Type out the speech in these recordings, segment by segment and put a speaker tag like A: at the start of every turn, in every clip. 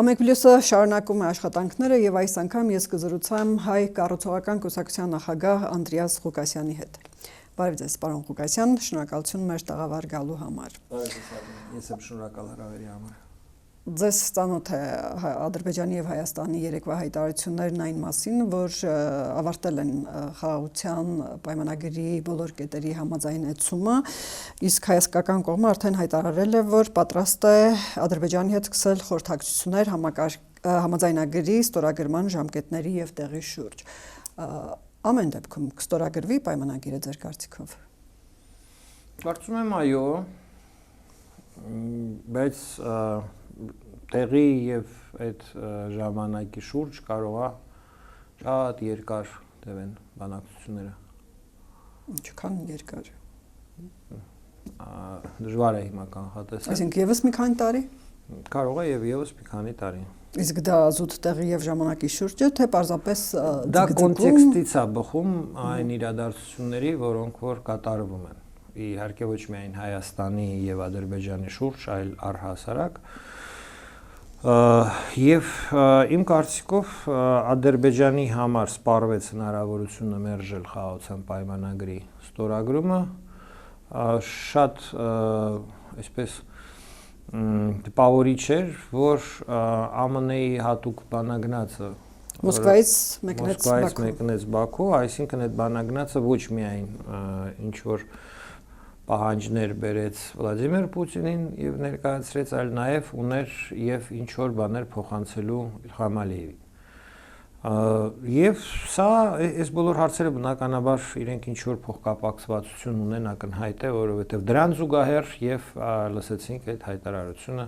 A: Համայնքնը շարունակում է աշխատանքները եւ այս անգամ ես կզրուցեմ հայ կառուցողական կուսակցության նախագահ Անդրեաս Ղուկասյանի հետ։ Բարև ձեզ, պարոն Ղուկասյան, շնորհակալություն մեր տաղավար գալու համար։
B: Բարև ձեզ, ես եմ շնորհակալ հրավերի համար։
A: Ձեզ ծանոթ է Ադրբեջանի եւ Հայաստանի երեկվա հայտարարություններն այն մասին, որ ավարտել են խաղաղության պայմանագրի բոլոր կետերի համաձայնեցումը, իսկ հայաստանական կողմը արդեն հայտարարել է, որ պատրաստ է Ադրբեջանի հետ սկսել խորհրդակցություններ համաձայնագրի ստորագրման ժամկետների եւ տեղի շուրջ։ Ամեն դեպքում կստորագրվի պայմանագիրը ձեր կարծիքով։
B: Կարծում եմ այո, բայց տեղի եւ այդ ժամանակի շուրջ կարող է շատ երկար տևեն բանակցությունները։
A: Ինչքան երկար։
B: Դժվար է հիմա կանխատեսել։
A: Այսինքն եւս մի քանի տարի։
B: Կարող է եւ եւս մի քանի տարի։
A: Իսկ դա զուտ տեղի եւ ժամանակի շուրջ է, թե պարզապես
B: դա կոնտեքստից է բխում այն իրադարձությունների, որոնք որ կատարվում են։ Իհարկե ոչ միայն Հայաստանի եւ Ադրբեջանի շուրջ, այլ առհասարակ։ Եվ իմ կարծիքով Ադրբեջանի համար սպառվեց հնարավորությունը մերժել խաղաղության պայմանագրի ստորագրումը, շատ այսպես տպավորիչ էր, որ ԱՄՆ-ի հատուկ բանագնացը
A: Մոսկվայից մեկնեց
B: Բաքու, այսինքն այդ բանագնացը ոչ միայն ինչ որ պահանջներ բերեց Վլադիմիր Պուտինին եւ ներկայացրեց, այլ նաեւ ուներ եւ ինչ որ բաներ փոխանցելու Իլհամ Ալիևին։ Եվ սա այս բոլոր հարցերը բնականաբար իրենք ինչ որ փոխկապակցվածություն ունեն ակնհայտ է, որովհետեւ դրան զուգահեռ եւ լսեցինք այդ հայտարարությունը,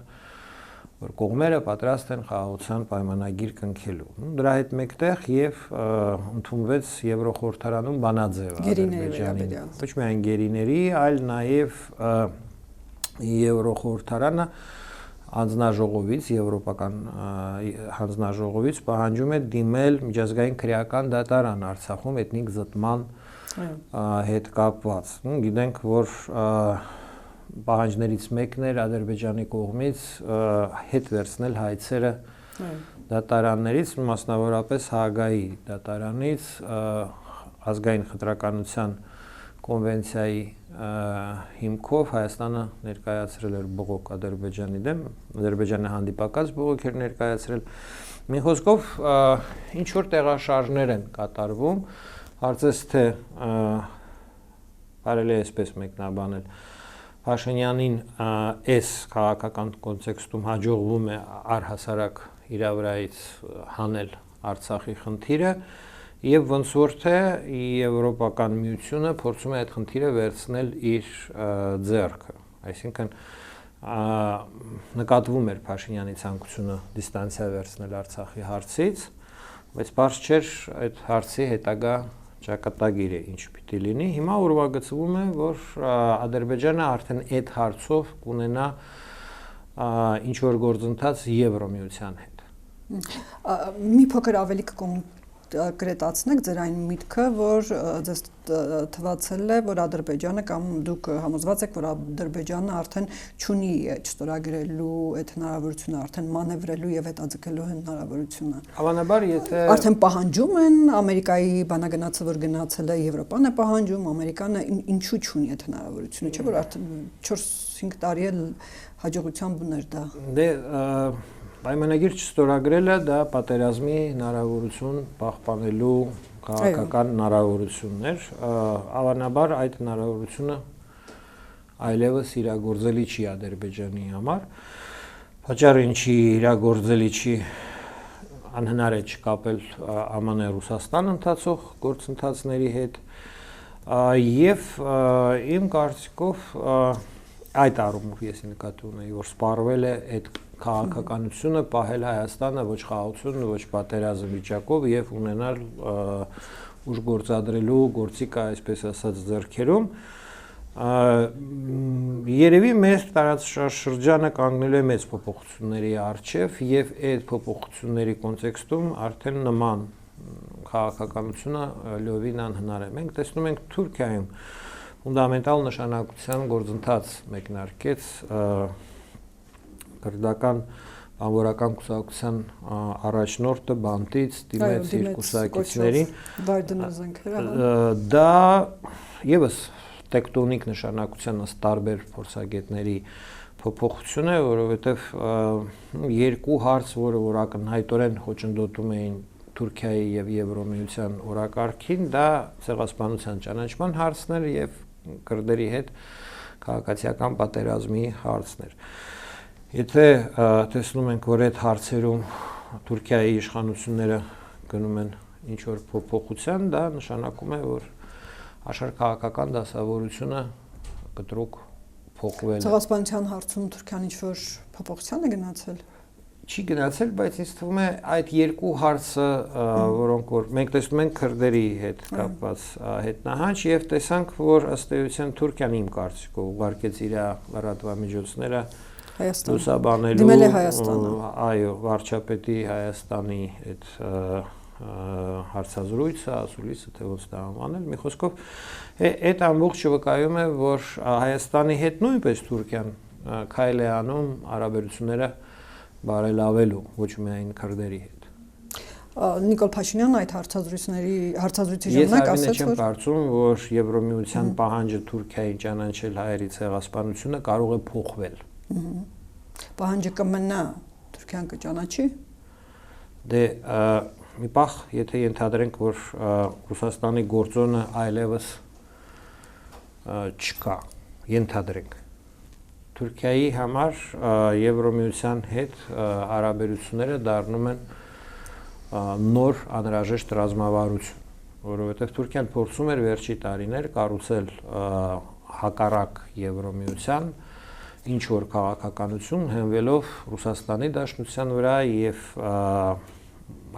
B: որ կողմերը պատրաստ են խաղաղության պայմանագիր կնքելու։ Դրա հետ մեկտեղ եւ ընդունվեց Եվրոխորհրդարանում բանաձև Ադրբեջանի, ոչ միայն գերիների, այլ նաեւ Եվրոխորհրդարանը հանձնաժողովից, եվրոպական հանձնաժողովից պահանջում է դիմել միջազգային քրեական դատարան Արցախում էթնիկ զտման հետ կապված։ Գիտենք, որ պահանջներից մեկն էր Ադրբեջանի կողմից հետ վերցնել հայցերը դատարաններից, մասնավորապես Հաագայի դատարանից, ազգային խտրականության կոնվենցիայի հիմքով Հայաստանը ներկայացրել էր բողոք Ադրբեջանի դեմ, Ադրբեջանը հանդիպակաց բողոք էր ներկայացրել։ Մի խոսքով ինչ որ տեղաշարժներ են կատարվում, հարցես թե կարելի է այսպես մեկնաբանել Փաշինյանին այս քաղաքական կոնտեքստում հաջողվում է առհասարակ իր վրայից հանել Արցախի խնդիրը եւ ոնց որ թե Եվրոպական միությունը փորձում է այդ խնդիրը վերցնել իր ձեռքը, այսինքն նկատվում էր Փաշինյանի ցանկությունը դիստանցիա վերցնել Արցախի հարցից, բայց բարձ չէր այդ հարցի հետագա ճակատագիրը ինչ պիտի լինի։ Հիմա ուրվագծվում է, որ Ադրբեջանը արդեն այդ հարցով կունենա ինչ որ գործընթաց Եվրոմիության հետ։
A: Մի փոքր ավելի կոնկրետացնեք ձեր այն միտքը, որ ձեզ թվացել է, որ Ադրբեջանը կամ դուք համոզված եք, որ Ադրբեջանը արդեն չունի չստորագրելու այդ հնարավորությունը, արդեն մանևրելու եւ հետաձգելու հնարավորությունը։
B: Հավանաբար, եթե
A: արդեն պահանջում են Ամերիկայի բանագնացը, որ գնացել է, Եվրոպան է պահանջում, Ամերիկանը ինչու չունի այդ հնարավորությունը, չէ՞ որ արդեն 4-5 տարի էլ հաջողությամբ ուներ դա։
B: Դե պայմանագիր չստորագրելը դա պատերազմի հնարավորություն պահպանելու քաղաքական հնարավորություններ, հավանաբար այդ հնարավորությունը այլևս իրագործելի չի Ադրբեջանի համար, պատճառը ինչի իրագործելի չի, անհնար է չկապել ԱՄՆ Ռուսաստան ընթացող գործընթացների հետ եւ իմ կարծիքով այդ առումով ես նկատի ունեի, որ սպառվել է այդ քաղաքականությունը պահել Հայաստանը ոչ խաղաղություն, ոչ պատերազմ վիճակով եւ ունենալ ուժ գործադրելու գործիքը, այսպես ասած, ձեռքերում։ Երևի մեր տարածաշրջանը կանգնելու է մեծ փոփոխությունների առջև եւ այդ փոփոխությունների կոնտեքստում արդեն նման քաղաքականությունը լիովին անհնար է։ Մենք տեսնում ենք Թուրքիայում ֆունդամենտալ նշանակության գործընթաց մեկնարկեց քրդական բանվորական կուսակցության առաջնորդը բանտից դիմեց իր կուսակիցներին, դա եւս տեկտոնիկ նշանակության ըստ տարբեր փորձագետների փոփոխություն է, որովհետև երկու հարց, որը որ ակնհայտորեն խոչընդոտում էին Թուրքիայի եւ Եվրոմիության օրակարգին, դա ցեղասպանության ճանաչման հարցներ եւ քրդերի հետ քաղաքացիական պատերազմի հարցներ։ Եթե տեսնում ենք, որ այդ հարցերում Թուրքիայի իշխանությունները գնում են ինչ որ փոփոխության, դա նշանակում է, որ աշխարհ-քաղաքական դասավորությունը կտրուկ փոխվել է։
A: Ցեղասպանության հարցում Թուրքիան ինչ որ փոփոխության է գնացել։
B: Չի գնացել, բայց ինձ թվում է այդ երկու հարցը, որոնք որ մենք տեսնում ենք քրդերի հետ կապված հետնահանջ եւ տեսանք, որ ըստ էության Թուրքիան իմ կարծիքով ուղարկեց իր լրատվամիջոցները լուսաբանելու,
A: դիմել է Հայաստանը,
B: այո, վարչապետի Հայաստանի այդ հարցազրույցը, ասուլիսը, թե ոնց դա անվանել, մի խոսքով այդ ամբողջը վկայում է, որ Հայաստանի հետ նույնպես Թուրքիան քայլ է անում հարաբերությունները բարելավելու, ոչ միայն քրդերի հետ։
A: Նիկոլ Փաշինյանն այդ հարցազրույցի ժամանակ ասաց, որ
B: ես չեմ կարծում, որ Եվրոմիության պահանջը Թուրքիային ճանաչել հայերի ցեղասպանությունը կարող է փոխվել։
A: Պահանջը կմնա, Թուրքիան կճանաչի։
B: Դե մի պահ, եթե ենթադրենք, որ Ռուսաստանի գործոնը այլևս չկա, ենթադրենք։ Թուրքիայի համար Եվրոմիության հետ հարաբերությունները դառնում են նոր անհրաժեշտ ռազմավարություն, որովհետև Թուրքիան փորձում էր վերջի տարիներ կառուցել հակառակ Եվրոմիության ինչ որ քաղաքականություն հենվելով Ռուսաստանի Դաշնության վրա եւ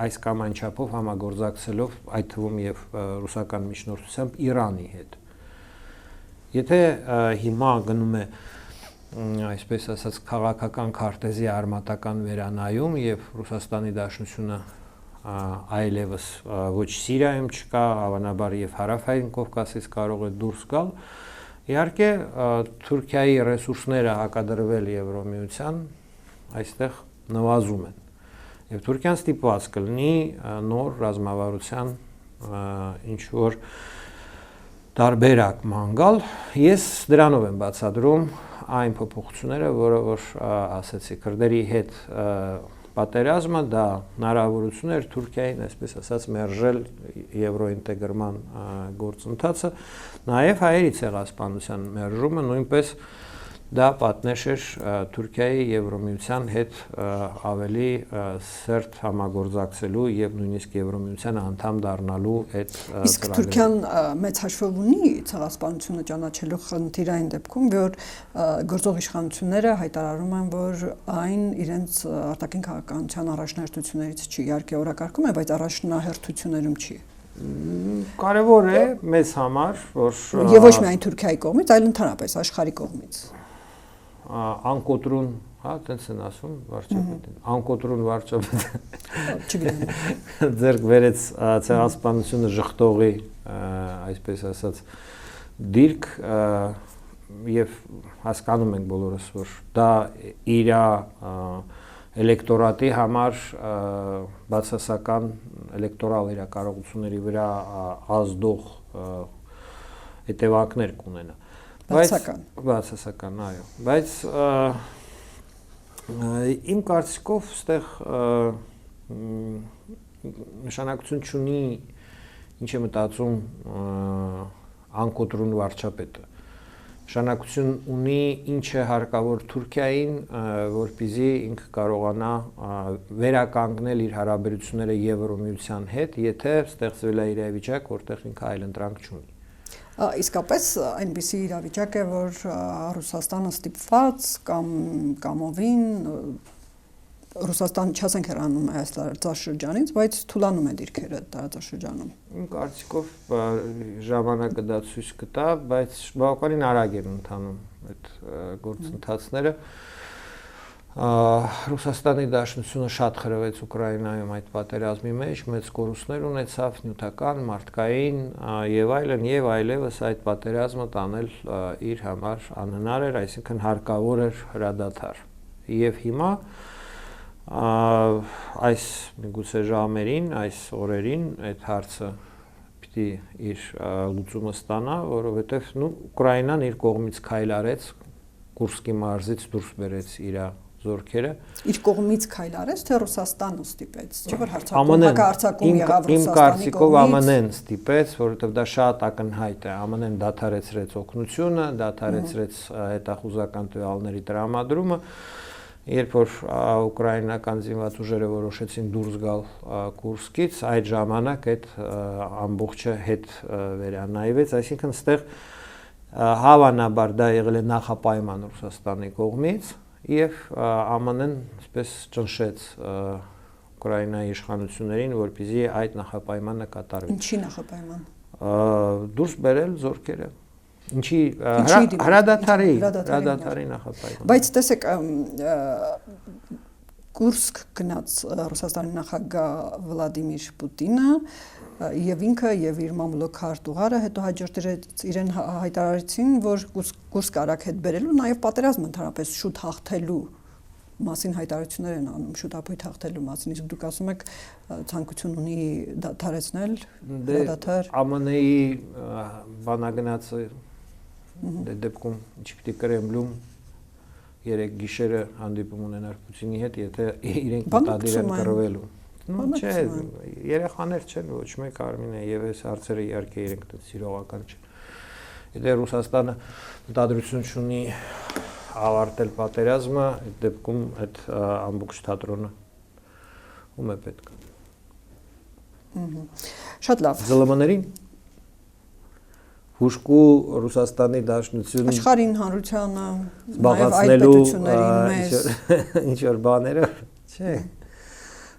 B: այս կամ այն չափով համագործակցելով այդ թվում եւ ռուսական միջնորդությամբ Իրանի հետ։ Եթե հիմա գնում է այսպես ասած քաղաքական քարտեզի արմատական վերանայում եւ Ռուսաստանի Դաշնությունը այլևս ոչ Սիրիայում չկա, հավանաբար եւ Հարավային Կովկասից կարող է դուրս գալ, իհարկե Թուրքիայի ռեսուրսները հակադրվել Եվրոմիության այստեղ նվազում են եւ Թուրքիան ստիպված կլինի նոր ռազմավարության ինչ որ տարբերակ մանգալ։ Ես դրանով եմ բացատրում այն փոփոխությունները, որը որ ասացի, քրդերի հետ պատերազմը դա հնարավորություն էր Թուրքիային, այսպես ասած, մերժել եվրոինտեգրման գործընթացը, նաև հայերի ցեղասպանության մերժումը նույնպես դա պատնեշ էր Թուրքիայի Եվրոմիության հետ ավելի սերտ համագործակցելու եւ նույնիսկ Եվրոմիության անդամ դառնալու այդ
A: Իսկ Թուրքիան մեծ հաշվով ունի ցեղասպանությունը ճանաչելու խնդիր այն դեպքում, որ գործող իշխանությունները հայտարարում են, որ այն իրենց արտաքին քաղաքականության առաջնահերթություններից չի, իհարկե օրակարգում է, բայց առաջնահերթություններում չի։
B: Կարևոր է մեզ համար, որ
A: եւ ոչ միայն Թուրքիայի կողմից, այլ ընդհանրապես աշխարհի կողմից։
B: Անկոտրուն, հա, տենց են ասում վարչապետին, անկոտրուն վարչապետը
A: չգիտեմ
B: ձեռք վերեց ցեղասպանությունը ժխտողի, այսպես ասած, դիրք եւ հասկանում ենք բոլորս, որ դա իր էլեկտորատի համար բացասական էլեկտորալ իր կարողությունների վրա ազդող հետևանքներ կունենա։ Բացասական, այո, բայց իմ կարծիքով այստեղ նշանակություն չունի ինչ է մտածում անկոտրուն վարչապետը։ Նշանակություն ունի ինչ է հարկավոր Թուրքիային, որպեսզի ինքը կարողանա վերականգնել իր հարաբերությունները Եվրոմիության հետ, եթե ստեղծվել է իրավիճակ, որտեղ ինքը այլընտրանք չունի։
A: Իսկապես այնպիսի իրավիճակ է, որ Ռուսաստանը ստիպված կամ կամովին Ռուսաստան չասենք հեռանում է այս տարածաշրջանից, բայց թուլանում է դիրքերը տարածաշրջանում։
B: Իմ կարծիքով ժամանակը դա ցույց կտա, բայց բավականին արագ են ընթանում այդ գործընթացները։ Ռուսաստանի Դաշնությունը շատ խրվեց Ուկրաինայում այդ պատերազմի մեջ, մեծ կորուստներ ունեցավ, նյութական, մարդկային եւ այլն, եւ այլևս այդ պատերազմը տանել իր համար անհնար էր, այսինքն հարկավոր էր հրադադար։ Եվ հիմա Այս միգուցե ժամերին, այս օրերին այդ հարցը պիտի իր լուծումը ստանա, որովհետև Ուկրաինան իր կողմից քայլ արեց, Կուրսկի մարզից դուրս բերեց իր զորքերը։
A: Իր կողմից քայլ արեց, թե Ռուսաստանը ստիպեց, չէ՞ որ հակահարձակում եղավ
B: Իմ
A: Ռուսաստանի
B: կարծիքով
A: կողմից։
B: ԱՄՆ-ն ստիպեց, որովհետև դա շատ ակնհայտ է, ԱՄՆ-ն դադարեցրեց օգնությունը, դադարեցրեց հետախուզական տվյալների տրամադրումը, երբ որ ուկրաինական զինված ուժերը որոշեցին դուրս գալ Կուրսկից, այդ ժամանակ այդ ամբողջը հետ վերանայվեց, այսինքն այստեղ հավանաբար դա եղել է նախապայման Ռուսաստանի կողմից եւ ԱՄՆ-ն այսպես ճնշեց Ուկրաինայի իշխանություններին, որպեսզի այդ նախապայմանը կատարվի։
A: Ինչի նախապայման։
B: Դուրս բերել զորքերը։ Ինչի հրադադարի նախապայման։
A: Բայց տեսեք, Կուրսկ գնաց Ռուսաստանի նախագահ Վլադիմիր Պուտինը եւ ինքը եւ իր մամուլոք քարտուղարը հետո հաջորդերից իրեն հայտարարեցին, որ Կուրսկ արագ հետ բերելու, նաեւ պատերազմը ընդհանրապես շուտ հաղթելու մասին հայտարարություններ են անում, շուտապույտ հաղթելու մասին, իսկ դուք ասում եք ցանկություն ունի դադարեցնել, հրադադար։
B: ԱՄՆ-ի բանագնացը դեպքում ինչ պիտի Կրեմլում 3 գիշերը հանդիպում ունենար Պուտինի հետ, եթե իրենք մտադիր են կռվելու։ Չէ, երեխաներ չեն, ոչ մեկ Արմինե եւ այս հարցերը իհարկե իրենք դա սիրողական չեն։ Եթե Ռուսաստանը մտադրություն ունի ավարտել պատերազմը, այդ դեպքում այդ ամբողջ թատրոնը ում է պետք։
A: Շատ լավ։
B: ԶԼՄ-ներին հուշկու Ռուսաստանի Դաշնությունը
A: աշխարհին հանրությանը նաև այլ պետություններին մեզ
B: ինչ որ բաները, չէ։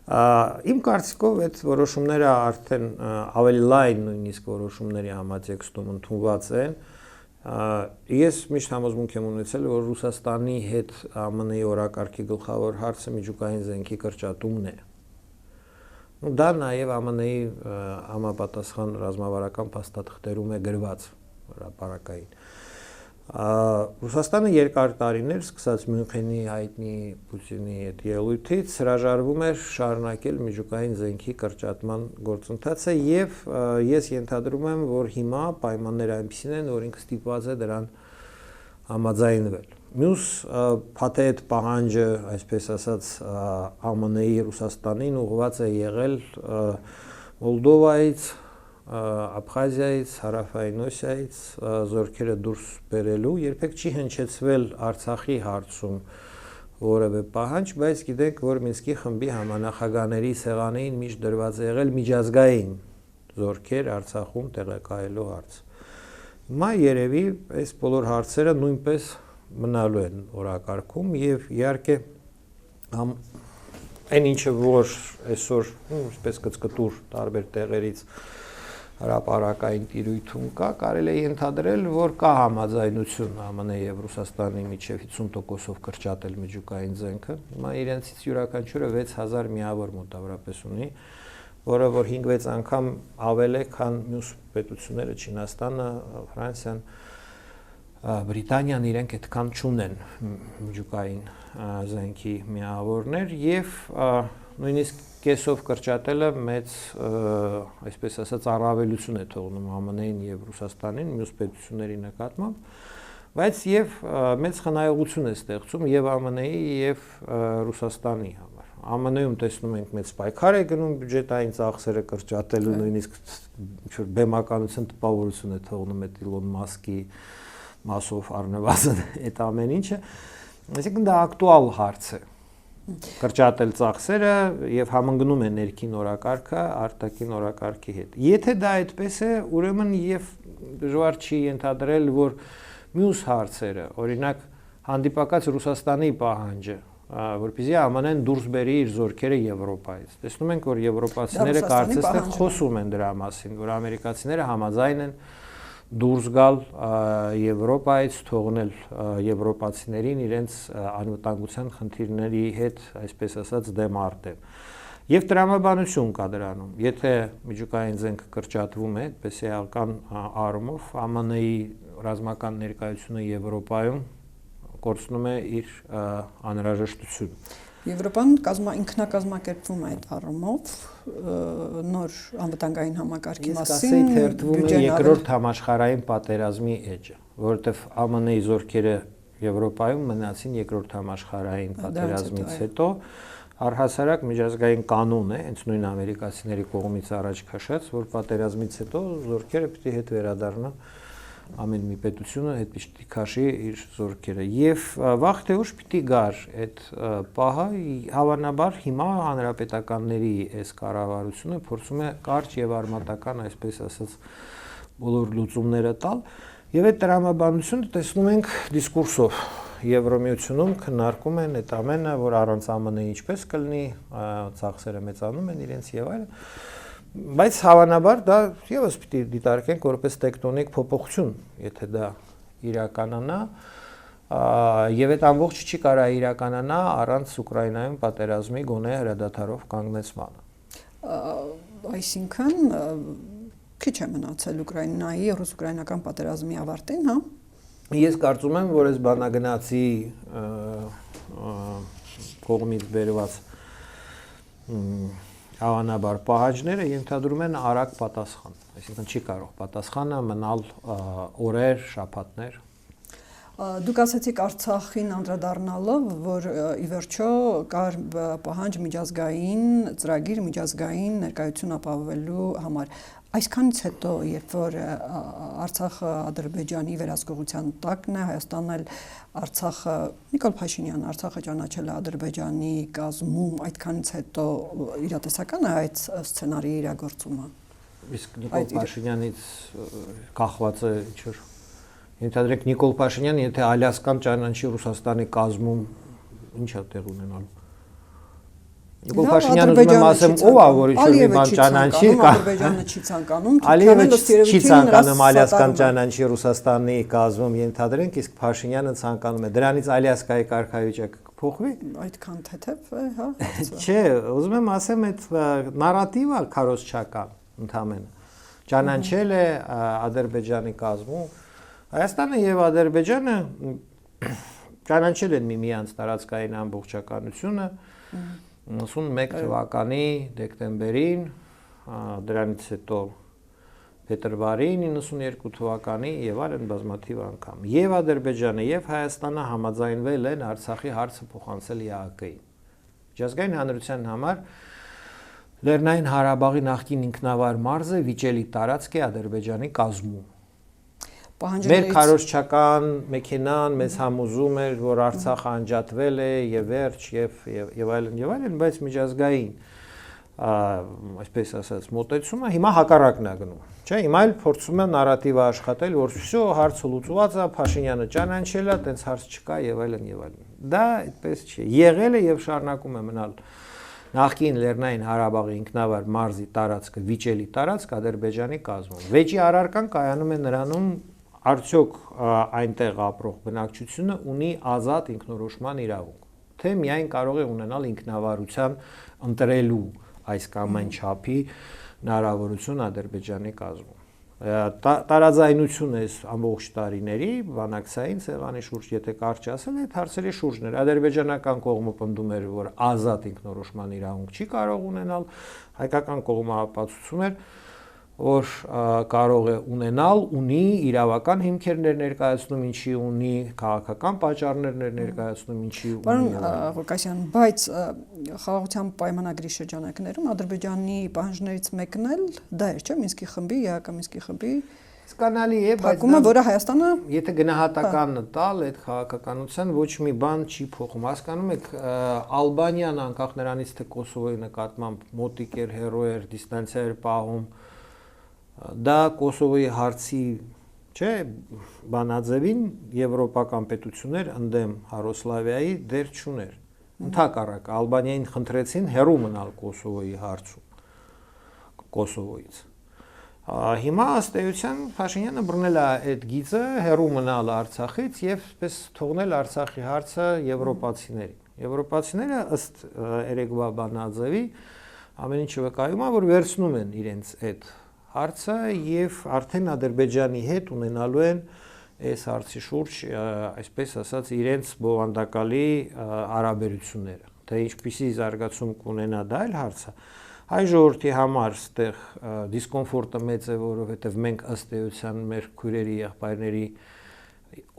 B: Իմ կարծիքով այդ որոշումները արդեն ավելի լայն նույնիսկ որոշումների համատեքստում ընդունված են։ Ես միշտ համոզմունք եմ ունեցել, որ Ռուսաստանի հետ ԱՄՆ-ի օրակարգի գլխավոր հարցը միջուկային զենքի կրճատումն է։ Դա նաև ԱՄՆ-ի համապատասխան ռազմավարական փաստաթղթերում է գրված հրապարակային։ Ռուսաստանը երկար տարիներ, սկսած Մյունխենի հայտնի Պուտինի այդ ելույթից, հրաժարվում էր շարունակել միջուկային զենքի կրճատման գործընթացը եւ ես ենթադրում եմ, որ հիմա պայմանները այնպիսին են, որ ինքը ստիպված է դրան համաձայնվել։ Մյուս փաթեթ պահանջը, այսպես ասած, ԱՄՆ-ի Ռուսաստանին ուղղված է եղել Մոլդովայից, Աբխազիայից, Հարավային Օսիայից զորքերը դուրս բերելու, երբեք չի հնչեցվել Արցախի հարցում որևէ պահանջ, բայց գիտեք, որ Մինսկի խմբի համանախագահների սեղանին միշտ դրված է եղել միջազգային զորքեր Արցախում տեղակայելու հարց։ Հիմա երևի այս բոլոր հարցերը նույնպես մնալու են օրակարգում եւ իհարկե այն ինչը որ այսօր այսպես կծկտուր տարբեր տեղերից հրապարակային տիրույթում կա, կարելի է ենթադրել, որ կա համաձայնություն ԱՄՆ եւ Ռուսաստանի միջև 50%-ով կրճատել միջուկային զենքը։ Հիմա իրենցից յուրաքանչյուրը 6000 միավոր մոտավորապես ունի, որը որ 5-6 անգամ ավել է, քան մյուս պետությունները, Չինաստանը, Ֆրանսիան, Բրիտանիան իրենք այդքան չունեն միջուկային զենքի միավորներ եւ նույնիսկ կեսով կրճատելը մեծ, այսպես ասած, առավելություն է թողնում ԱՄՆ-ին եւ Ռուսաստանին, մյուս պետությունների նկատմամբ, բայց եւ մեծ խնայողություն է ստեղծում եւ ԱՄՆ-ի եւ Ռուսաստանի համար։ ԱՄՆ-ում տեսնում ենք մեծ պայքար է գնում բյուջետային ծախսերը կրճատելու, նույնիսկ ինչ-որ բեմականության տպավորություն է թողնում այդ Իլոն Մասկի մասով առնվազն այդ ամեն ինչը, այսինքն դա ակտուալ հարց է։ Կրճատել ծախսերը եւ համընկնում է ներքին օրակարգը արտաքին օրակարգի հետ։ Եթե դա այդպես է, ուրեմն եւ դժվար չի ենթադրել, որ մյուս հարցերը, օրինակ հանդիպակաց Ռուսաստանի պահանջը, որպեսզի ԱՄՆ-ն դուրս բերի իր զորքերը Եվրոպայից։ Տեսնում ենք, որ եվրոպացիները կարծես թե խոսում են դրա մասին, որ ամերիկացիները համաձայն են դուրս գալ Եվրոպայից, թողնել եվրոպացիներին իրենց անվտանգության խնդիրների հետ, այսպես ասած, դեմ արտեմ։ Եվ տրամաբանություն կա դրանում։ Եթե միջուկային զենքը կրճատվում է, այդպես էական առումով ԱՄՆ-ի ռազմական ներկայությունը Եվրոպայում կորցնում է իր անհրաժեշտությունը։
A: Եվրոպան ինքնակազմակերպվում է այդ առումով նոր անվտանգային համակարգի մասին
B: թերթվում է երկրորդ համաշխարհային պատերազմի էջը, որովհետև ԱՄՆ-ի զորքերը Եվրոպայում մնացին երկրորդ համաշխարհային պատերազմից հետո առհասարակ միջազգային կանոն է, հենց նույն ամերիկացիների կողմից առաջ քաշած, որ պատերազմից հետո զորքերը պիտի հետ վերադառնան ամեն մի պետությունը հետ պիտի քաշի իր զորքերը եւ վաղ թե ուշ պիտի գար այդ պահը հավանաբար հիմա հանրապետականների այս կառավարությունը փորձում է կարճ եւ արմատական այսպես ասած բոլոր լուծումները տալ եւ այդ տրամաբանությունը տեսնում ենք դիսկուրսով Եվրոմիությունում քննարկում են այդ ամենը, որ առանց ԱՄՆ-ի ինչպես կլինի, ծախսերը մեծանում են իրենց եւ այլն, բայց հավանաբար դա եւս պիտի դիտարկենք որպես տեկտոնիկ փոփոխություն, եթե դա իրականանա, եւ այդ ամբողջը չի կարա իրականանա առանց Ուկրաինայում պատերազմի գոնե հրադադարով կանգնեցմանը։
A: Այսինքն քիչ է մնացել Ուկրաինայի ռուս-ուկրաինական պատերազմի ավարտին, հա։
B: Ես կարծում եմ, որ այս բանագնացի կողմից բերված հավանաբար պահանջները ենթադրում են արագ պատասխան, այսինքն չի կարող պատասխանը մնալ օրեր, շաբաթներ։
A: Դուք ասացիք Արցախին անդրադառնալով, որ ի վերջո կար պահանջ միջազգային ծրագիր, միջազգային ներկայություն ապահովելու համար։ Այսքանից հետո, երբ որ Արցախը Ադրբեջանի վերահսկողության տակն է, Հայաստանն էլ Արցախը Նիկոլ Փաշինյանը Արցախը ճանաչել է Ադրբեջանի կազմում, այդքանից հետո իրատեսական է այդ սցենարի իրագործումը։
B: Իսկ Նիկոլ Փաշինյանից կախված է ինչ-որ ենթադրենք Նիկոլ Փաշինյանը, եթե Ալյասկան ճանաչի Ռուսաստանի կազմում, ինչ է տեղ ունենալու։ Նիկոլ Փաշինյանը ուզում եմ ասեմ, ով է, որ ինչ-որ մի բան ճանաչի,
A: Ադրբեջանը չի ցանկանում,
B: Ալիևը չի ցանկանում Ալյասկան ճանաչի Ռուսաստանի կազմում, ենթադրենք, իսկ Փաշինյանը ցանկանում է։ Դրանից Ալյասկայի կարգավիճակը կփոխվի։
A: Այդքան թեթև է, հա։
B: Չէ, ուզում եմ ասեմ, այդ նարատիվը քարոզչական ընդհանրապես ճանաչել է Ադրբեջանի կազմում Հայաստանը եւ Ադրբեջանը ճանաչել են միմյանց տարածքային ամբողջականությունը 91 թվականի դեկտեմբերին, դրանից հետո փետրվարին 92 թվականի եւ այլն բազմաթիվ անգամ։ Եվ Ադրբեջանը եւ Հայաստանը համաձայնվել են Արցախի հարցը փոխանցել ԵԱՀԿ-ին։ Միջազգային հանրության համար Լեռնային Ղարաբաղի նախկին ինքնավար մարզը վիճելի տարածք է Ադրբեջանի կազմում։ Մեր քարոզչական մեքենան մեզ համոզում էր, որ Արցախը անջատվել է եւ վերջ եւ այլն, բայց միջազգային այսպես ասած մոտեցումը հիմա հակառակն է գնում, չէ՞, հիմա էլ փորձում են նարատիվը աշխատել, որ всё հարցը լուծված է, Փաշինյանը ճանաչել է, տենց հարց չկա եւ այլն։ Դա այդպես չի։ Եղել է եւ շարունակում է մնալ նախկին Լեռնային Ղարաբաղի ինքնավար մարզի տարածքը վիճելի տարածք Ադրբեջանի կազմում։ Վեճի առարկան կայանում է նրանում արդյոք այնտեղ ապրող բնակչությունը ունի ազատ ինքնորոշման իրավունք, թե միայն կարող է ունենալ ինքնավարության ընտրելու այս կամ այն չափի հնարավորություն Ադրբեջանի կազմում։ Տարաձայնություն է ամբողջ տարիների բանակցային սեղանի շուրջ, եթե կարճ ասել, այդ հարցերի շուրջն էր։ Ադրբեջանական կողմը պնդում էր, որ ազատ ինքնորոշման իրավունք չի կարող ունենալ, հայկական կողմը ապացուցում էր, որ կարող է ունենալ, ունի իրավական հիմքեր ներկայացնում, ինչի ունի քաղաքական պատճառներ ներկայացնում, ինչի ունի։
A: Պարոն Ղուկասյան, բայց խաղաղության պայմանագրի շրջանակներում Ադրբեջանի պահանջներից մեկն էլ դա էր, չէ՞, Մինսկի խմբի, ԵԱՀԿ Մինսկի խմբի
B: Սկանալի է, բայց
A: որը Հայաստանը
B: եթե գնահատականը տալ այդ քաղաքականության ոչ մի բան չի փոխում։ Հասկանում եք, Ալբանիան անկախ նրանից թե Կոսովոյի նկատմամբ մոտիկ էր, հեռու էր, դիստանցիա էր պահում, դա Կոսովոյի հարցի, չէ, բանաձևին եվրոպական պետություններ ընդդեմ Հարոսլավիայի դեր չուներ։ Ընդհակառակը Ալբանիային խնդրեցին հեռու մնալ Կոսովոյի հարցում, Կոսովոյից։ Հիմա ըստ էության Փաշինյանը բռնել է այդ գիծը, հեռու մնալ Արցախից եւ պես թողնել Արցախի հարցը եվրոպացիներին։ Եվրոպացիները ըստ երեկվա բանաձևի ամեն ինչը վկայում է, որ վերցնում են իրենց այդ հարցը եւ արդեն Ադրբեջանի հետ ունենալու են այս հարցի շուրջ, այսպես ասած, իրենց բովանդակալի հարաբերությունները։ թե ինչպիսի զարգացում կունենա դա էլ հարց է։ Հայ ժողովրդի համար այդտեղ դիսկոմֆորտը մեծ է, որովհետև մենք ըստ էության մեր քույրերի, եղբայրների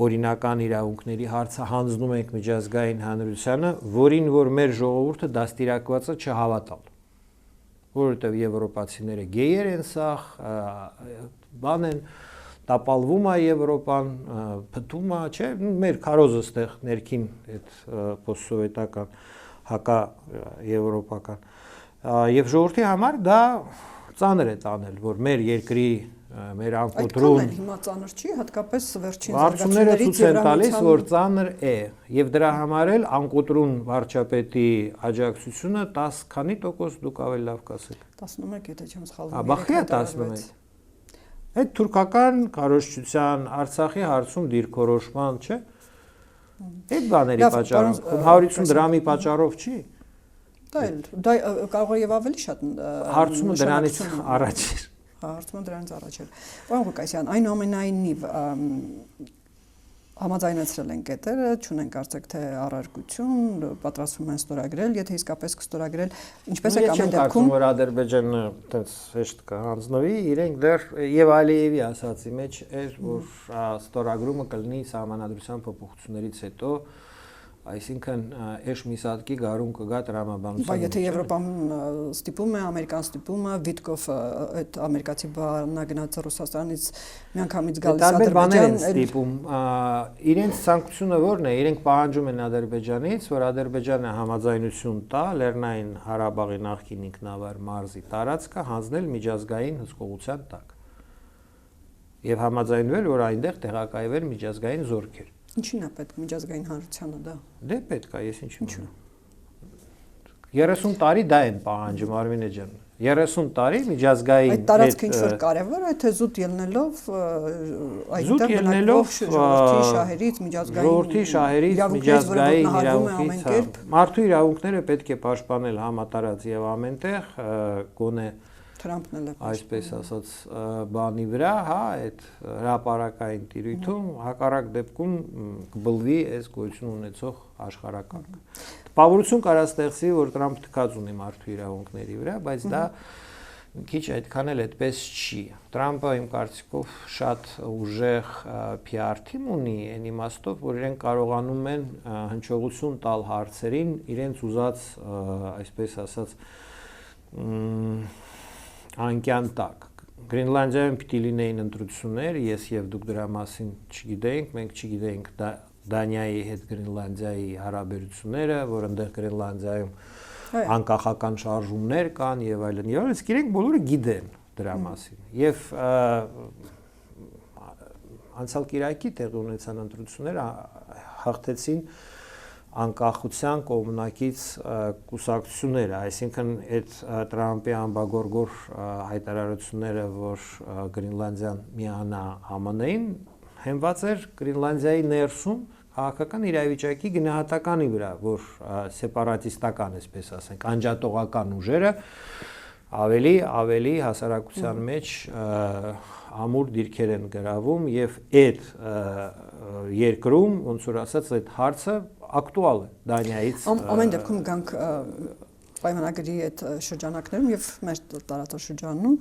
B: օրինական իրավունքների հարցը հանձնում ենք միջազգային հանրությանը, որին որ մեր ժողովուրդը դաստիարակված է չհավատալ։ Որովհետև եվրոպացիները գեյեր են սաղ, բան են, տապալվում է Եվրոպան, փտում է, չէ, մեր քարոզը ստեղ ներքին այդ պոստսովետական հակա եվրոպական եւ ժողովրդի համար դա ծանր է տանել, որ մեր երկրի մեր անկոտրուն
A: այդքան հիմա ծանր չի, հատկապես վերջին
B: զարգացումները ցույց են տալիս, որ ծանր է եւ դրա համար էլ անկոտրուն վարչապետի աջակցությունը 10 քանի տոկոս դուք ավելի լավ կասեք
A: 11, եթե չեմ սխալվում։
B: Բախի է 11։ Այդ թուրքական կառավարության Արցախի հարցում դիրքորոշման, չէ՞։ Այդ բաների պատճառով 150 դրամի պատճառով չի։
A: Դա կարող է եւ ավելի շատ
B: հարցումը դրանից առաջ է։
A: Հարցումը դրանից առաջ է։ Պարոն Ղուկասյան, այնուամենայնիվ համաձայնեցրել են կետերը, չունեն կարծեք թե առարկություն, պատրաստվում են ստորագրել, եթե իսկապես կստորագրել, ինչպես է ամեն դեպքում,
B: որ Ադրբեջանը այդպես հեշտ կհանձնվի, իրենք դեռ եւ Ալիևի ասացի մեջ էր, որ ստորագրումը կլինի սահմանադրության փոփոխություններից հետո, այսինքն էշ միսատկի գարուն կգա տրամաբանության։
A: Բայց եթե Եվրոպան ստիպում է, Ամերիկան ստիպում է, Վիտկոֆը այդ ամերիկացի բանագնացը Ռուսաստանից միանգամից գալիս
B: Ադրբեջան ստիպում, իրենց ցանկությունը ո՞րն է, իրենք պահանջում են Ադրբեջանից, որ Ադրբեջանը համաձայնություն տա Լեռնային Ղարաբաղի նախկին ինքնավար մարզի տարածքը հանձնել միջազգային հսկողության տակ։ Եվ համաձայնվել, որ այնտեղ տեղակայվեն միջազգային զորքեր։
A: Ինչին է պետք միջազգային հանրությանը դա։
B: Դե պետք է, ես ինչ իմանամ։ 30 տարի դա են պահանջում Արմինե ջան։ 30 տարի միջազգային
A: այդ տարածքը ինչ որ կարևոր է, թե զուտ ելնելով այդտեղ բնակվող ժողովրդի շահերից միջազգային իրավունքից
B: մարդու իրավունքները պետք է պաշտպանել համատարած եւ ամենտեղ գոնե
A: Թրամփն էլ է
B: այսպես ասած բանի վրա, հա, այդ հրապարակային տիրույթում հակառակ դեպքում կբլվի այս գոյություն ունեցող աշխարհակարգը։ Տպավորություն կարա ստեղծի, որ Տրամփը թքած ունի մարդու իրավունքների վրա, բայց դա քիչ այդքան էլ այդպես չի։ Տրամփը իմ կարծիքով շատ ուժեղ PR թիմ ունի, այն իմաստով, որ իրենք կարողանում են հնչողություն տալ հարցերին իրենց ուզած, այսպես ասած, անկյան տակ։ Գրինլանդիայում պիտի լինեին ընտրություններ, ես եւ դուք դրա մասին չգիտեինք, մենք չգիտեինք Դանիայի հետ Գրինլանդիայի հարաբերությունները, որ այնտեղ Գրինլանդիայում անկախական շարժումներ կան եւ այլն։ Եվ այս իրենք բոլորը գիտեն դրա մասին։ Եվ անցյալ կիրակի տեղի ունեցան ընտրությունները հաղթեցին անկախության կողմնակից կուսակցությունները, այսինքն այդ Տրամփի ամբագորգոր հայտարարությունները, որ Գրինլանդիան միանա ԱՄՆ-ին, հենված էր Գրինլանդիայի ներսում քաղաքական իրավիճակի գնահատականի վրա, որ սեպարատիստական, այսպես ասենք, անջատողական ուժերը ավելի հասարակության մեջ ամուր դիրքեր են գրավում եւ այդ երկրում, ոնց որ ասած, այդ հարցը ակտուալ է Դանիայից։
A: Ամեն դեպքում գանք պայմանագրի այդ շրջանակներում եւ մեր տարածաշրջանում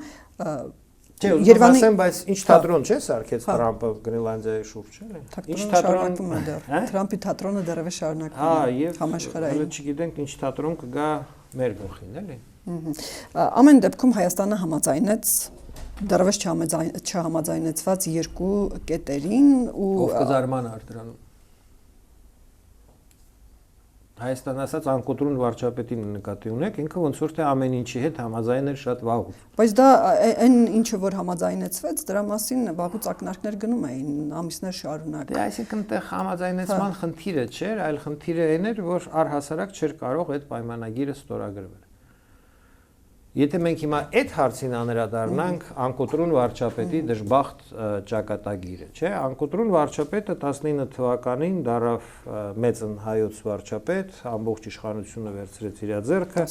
B: Երևանի ասեմ, բայց ինչ թատրոն չէ սարքեց Տրամփը Գրինլանդիայի շուրջ, էլի։
A: Ինչ թատրոն է դեռ։ Տրամփի թատրոնը դեռևս շարունակվում է համաշխարհային։
B: Հələ չգիտենք ինչ թատրոն կգա մեր գլխին, էլի։
A: Ամեն դեպքում Հայաստանը համաձայնեց դեռևս չհամաձայնեցված երկու կետերին ու
B: ով կզարմանա դրանում։ Հայաստան ասած անկոտրուն վարչապետին նկատի ունեք, ինքը ոնց որ թե ամեն ինչի հետ համաձայն էր շատ վաղուց։
A: Բայց դա այն ինչը որ համաձայնեցվեց, դրա մասին վաղուց ակնարկներ գնում էին ամիսներ շարունակ։
B: Դե այսինքն այդտեղ համաձայնեցման խնդիրը չէր, այլ խնդիրը այն էր, որ առհասարակ չէր կարող այդ պայմանագիրը ստորագրվել։ Եթե մենք հիմա այդ հարցին անդրադառնանք, անկոտրուն վարչապետի դժբախտ ճակատագիրը, չէ՞, անկոտրուն վարչապետը 19 թվականին դարավ մեծն հայոց վարչապետ, ամբողջ իշխանությունը վերցրեց իր ձեռքը,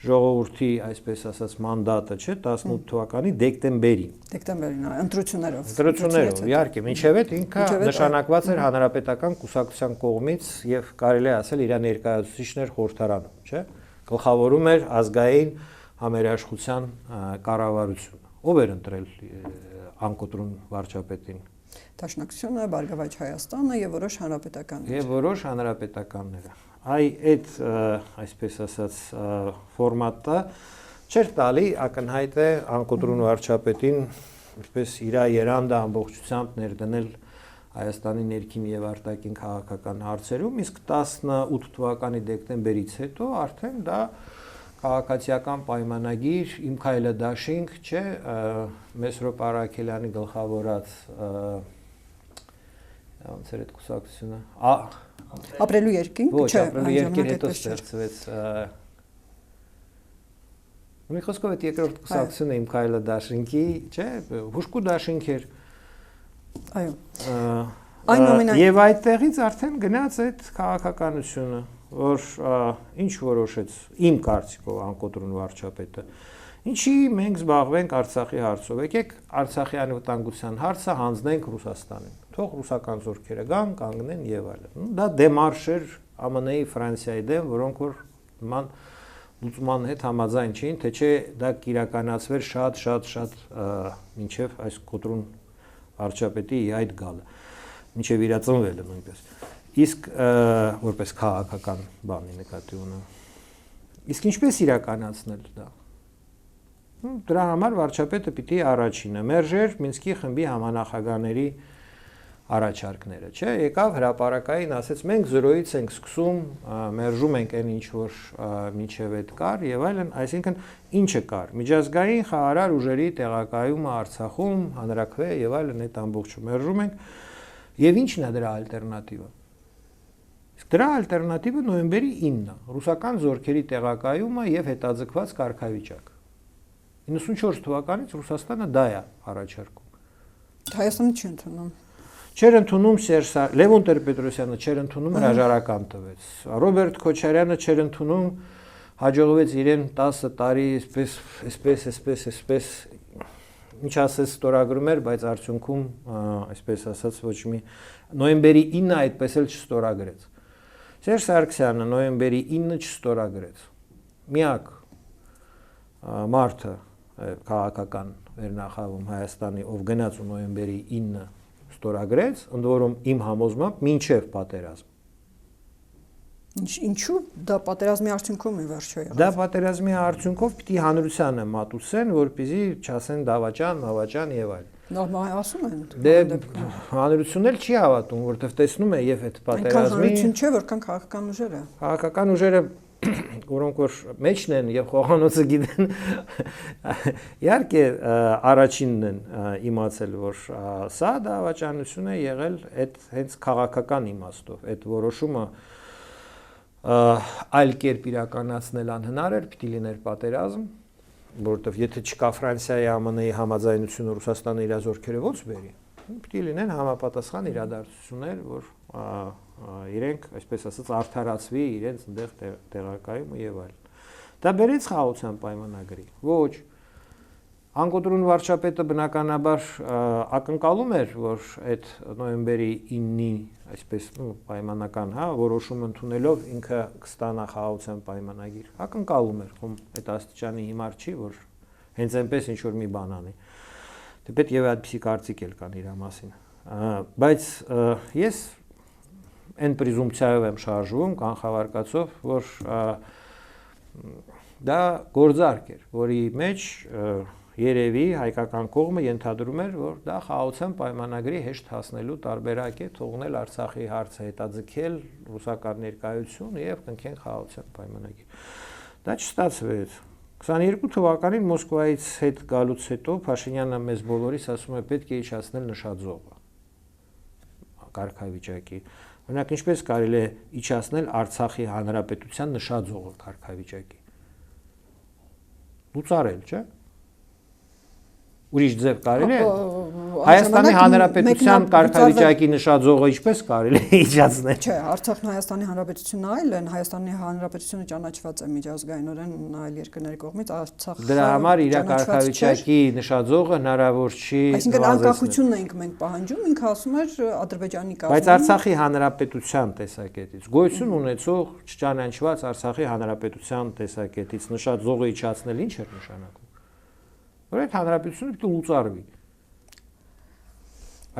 B: ժողովրդի, այսպես ասած, մանդատը, չէ, 18 թվականի դեկտեմբերին։
A: Դեկտեմբերին, ընտրություններով։
B: Ընտրություններով, իհարկե, մինչև այդ ինքը նշանակված էր հանրապետական կուսակցության կողմից եւ կարելի է ասել իր ներկայացուցիչներ խորհրդարանում, չէ։ Գլխավորում էր ազգային համերաշխության կառավարությունը։ Ով էր ընտրել անկոտրուն վարչապետին։
A: Դաշնակցությունը, Բարգավաճ Հայաստանը եւ որոշ հանրապետականներ։
B: Եվ որոշ հանրապետականները։ Այդ այսպես ասած ֆորմատը չէր տալի ակնհայտ է անկոտրուն վարչապետին այսպես իր երանդը ամբողջությամբ ներդնել Հայաստանի ներքին եւ արտաքին քաղաքական հարցերում, իսկ 18 թվականի դեկտեմբերից հետո արդեն դա քաղաքացիական պայմանագիր իմ քայլը դաշինք, չէ, Մեսրոպ Արաքելյանի գլխավորած ոնց էր այդ կուսակցությունը
A: ապրելու երկինք,
B: ոչ, ապրելու երկիր հետո ստեղծվեց մի խոսքով այդ երկրորդ կուսակցությունը իմ քայլը դաշինքի, չէ, հուշկու դաշինք էր
A: այո
B: եւ այդտեղից արդեն գնաց այդ քաղաքականությունը, որ ինչ որոշեց իմ կարծիքով անկոտրուն վարչապետը ինչի մենք զբաղվենք Արցախի հարցով եկեք Արցախի անվտանգության հարցը հանձնենք Ռուսաստանին թող ռուսական զորքերը գան կանգնեն եւ այլն դա դեմարշ էր ԱՄՆ-ի Ֆրանսիայի դեմ որոնք որ նման լուծման հետ համաձայն չէին թե չէ դա կիրականացվեր շատ մինչեւ այս կոտրուն վարչապետի այդ գալը մինչեւ իրացնվելը նույնպես իսկ որպես քաղաքական բանի նկատի ունեմ իսկ ինչպես իրականացնել դա դրա համար վարչապետը պիտի առաջինը մերժեր Մինսկի խմբի համանախագահների առաջարկները, չէ, եկավ հրապարակային, ասեց մենք 0-ից ենք սկսում, մերժում ենք այն ինչ որ մինչև այդ կար եւ այլն, այսինքն ինչը կար, միջազգային խաղաղարար ուժերի տեղակայումը Արցախում, հանրաքվե եւ այլն այդ ամբողջը մերժում ենք եւ ինչն է դրա ալտերնատիվը։ Իսկ դրա ալտերնատիվը նոյեմբերի 9-ն է, ռուսական զորքերի տեղակայումը եւ հետաձգված կարգավիճակ։ 94 թվականից Ռուսաստանը դա է առաջարկում։
A: Հայաստանը չի ընդունում։
B: Չէր ընդունում Լևոն Տեր-Պետրոսյանը չէր ընդունում հրաժարական տվեց։ Ռոբերտ Քոչարյանը չէր ընդունում, հաջողվեց իրեն 10 տարի այսպես ինչ ասես ստորագրում էր, բայց արդյունքում այսպես ասած ոչ մի նոյեմբերի 9-ը այդպես էլ չստորագրեց։ Սերժ Սարգսյանը նոյեմբերի 9-ը չստորագրեց։ Միակ մարդը քաղաքական վերնախավում Հայաստանի ով գնաց ու նոյեմբերի 9-ը ստորագրեց, ընդ որում իմ համոզմամբ մինչև պատերազմ։
A: Ինչու դա պատերազմի արդյունքում է վերջո եղել։
B: Դա պատերազմի արդյունքով պիտի հանրությանը մատուցեն, որպեսզի չասեն դավաճան, մավաճան եւ այլն։
A: Նորմալ ասում են։
B: Դե հանրությունն էլ չի հավատում, որովհետեւ տեսնում է եւ այդ պատերազմի
A: հանրություն չէ, որքան քաղաքական ուժերը։
B: Քաղաքական ուժերը որոնք որ մեջն են եւ խոհանոցը գիտեն իհարկե առաջինն են իմացել որ սա դավաճանություն է եղել այդ հենց քաղաքական իմաստով այդ որոշումը այլ կերպ իրականացնել անհնար էր պիտի լիներ պատերազմ որովհետեւ եթե չկա Ֆրանսիայի ԱՄՆ-ի համաձայնությունը Ռուսաստանը իր զորքերը ոնց բերի պիտի լինեն համապատասխան իրադարձություններ որ իրենք այսպես ասած արդարացվի իրենց այնտեղ տեղակայումը եւ այլն։ Դա բերեց խաղաղության պայմանագրի։ Ոչ։ Անկոտրուն վարչապետը բնականաբար ակնկալում էր, որ այդ նոյեմբերի 9-ի այսպես պայմանական, որոշում ընդունելով ինքը կստանա խաղաղության պայմանագիր։ Ակնկալում էր, ում այդ աստիճանի հիմար չի, որ հենց այնպես ինչ որ մի բան անի։ Դեպետ եւ այդպիսի կարծիք էլ կան իր մասին։ Բայց ես այն պրեզումպցիայով եմ շարժվում կանխավարկածով, որ դա գործարք էր, որի մեջ երևի հայկական կողմը ենթադրում էր, որ դա խաղաղության պայմանագրի հեշտ հասնելու տարբերակ է, թողնել Արցախի հարցը հետաձգել ռուսական ներկայություն եւ կնքեն խաղաղության պայմանագիր։ Դա չստացվեց։ 22 թվականին Մոսկվայից հետ գալուց հետո Փաշինյանը մեզ բոլորիս ասում է պետք է իջացնել նշաձողը կարգավիճակի։ Օրինակ ինչպես կարելի է իջացնել Արցախի հանրապետության նշաձողը կարգավիճակի։ Լուծարել, չէ՞։ Ուրիշ ձև կարելի է։ Հայաստանի Հանրապետության կարգավիճակի նշաձողը ինչպես կարելի է իջացնել։
A: Չէ, Արցախն Հայաստանի Հանրապետությունն այլ են, Հայաստանի Հանրապետությունը ճանաչված է միջազգայինորեն այլ երկրների կողմից, Արցախը
B: Դրա համար իր կարգավիճակի նշաձողը հնարավոր չի։
A: Այսինքն անկախությունն ենք մենք պահանջում, ինքը ասում էր Ադրբեջանի կազմում։
B: Բայց Արցախի Հանրապետության տեսակետից գոյություն ունեցող չճանաչված Արցախի Հանրապետության տեսակետից նշաձողը իջացնել ինչ էր նշանակում։ Որ այդ հանրապետությունը պիտի լուծարվի։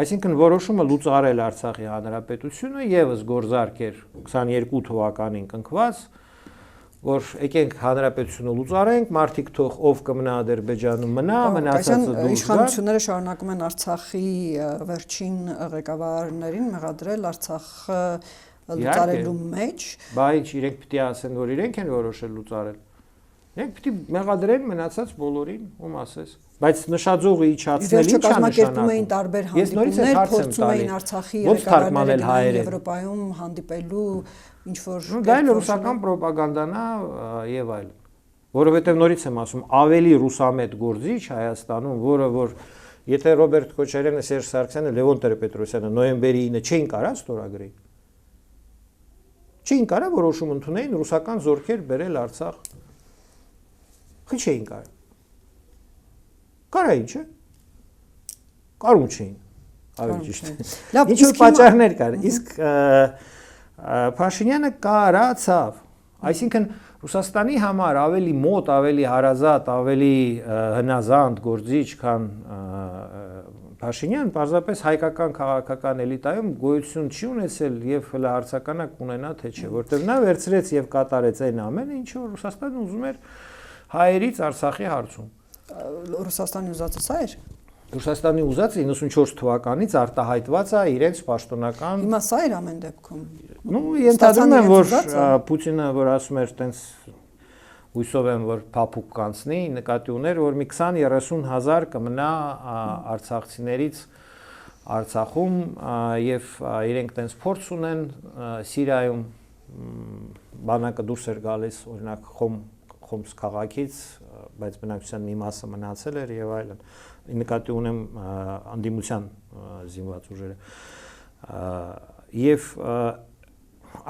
B: Այսինքն որոշումը լուծարել Արցախի Հանրապետությունը եւս գործարք էր 22 թվականին կնքված, որ եկենք հանրապետությունը լուծարենք, մարդիկ թող ով կմնա Ադրբեջանում մնա, մնացածը դուրս գա։
A: Իշխանությունները շարունակում են Արցախի վերջին ղեկավարներին մեղադրել Արցախը լուծարելու մեջ։
B: Բայց իրենք պիտի ասեն, որ իրենք են որոշել լուծարել։ Իրենք պիտի մեղադրեն մնացած բոլորին, ում ասես։ Բայց նշաձողը իջացնել ինչ է
A: կազմակերպում էին տարբեր հանդիպումներ, փորձում էին Արցախի ղեկավարներին Եվրոպայում հանդիպելու ինչ որ
B: դա էլ ռուսական ռոպագանդան է եւ այլն։ Որովհետեւ նորից եմ ասում, ավելի ռուսամետ գործիչ Հայաստանում, որը որ եթե Ռոբերտ Քոչարյանը, Սերժ Սարգսյանը, Լևոն Տեր-Պետրոսյանը նոյեմբերի 9-ը չէին կարա ստորագրել։ Չէին կարա որոշում ընդունեին ռուսական զորքեր բերել Արցախ։ Քիչ չէին կարա։ Կարային, չէ՞։ Կարում չէին։ Ավելի ճիշտ։ Ինչ որ պատճառներ կար։ Իսկ Փաշինյանը կարացավ։ Այսինքն Ռուսաստանի համար ավելի մոտ, ավելի հարազատ, ավելի հնազանդ գործիչ, քան Փաշինյան, պարզապես հայկական քաղաքական էլիտայում գոյություն չի ունեցել եւ հլը հարցականակ կունենա թե չէ, որտեղ նա վերցրեց եւ կատարեց այն ամենը, ինչ որ Ռուսաստանը ուզում էր հայերից Արցախի հարցում։
A: Ռուսաստանի ուզածը սա էր։
B: Ռուսաստանի ուզածը 94 թվականից արտահայտված է իրենց պաշտոնական։
A: Հիմա սա էր ամեն դեպքում։
B: Ну, ենթադրում եմ, որ Պուտինը, որ ասում էր, տենց հույսով եմ, որ փափուկ կանցնի, նկատի ուներ, որ մի 20-30 հազար կմնա արցախցիներից Արցախում եւ իրենք տենց փորձ ունեն Սիրիայում բանակը դուրս էր գալիս, օրինակ Խոմս քաղաքից, բայց բնակչության մի մասը մնացել էր եւ այլն։ Նկատի ունեմ անդիմության զինված ուժերը։ Եվ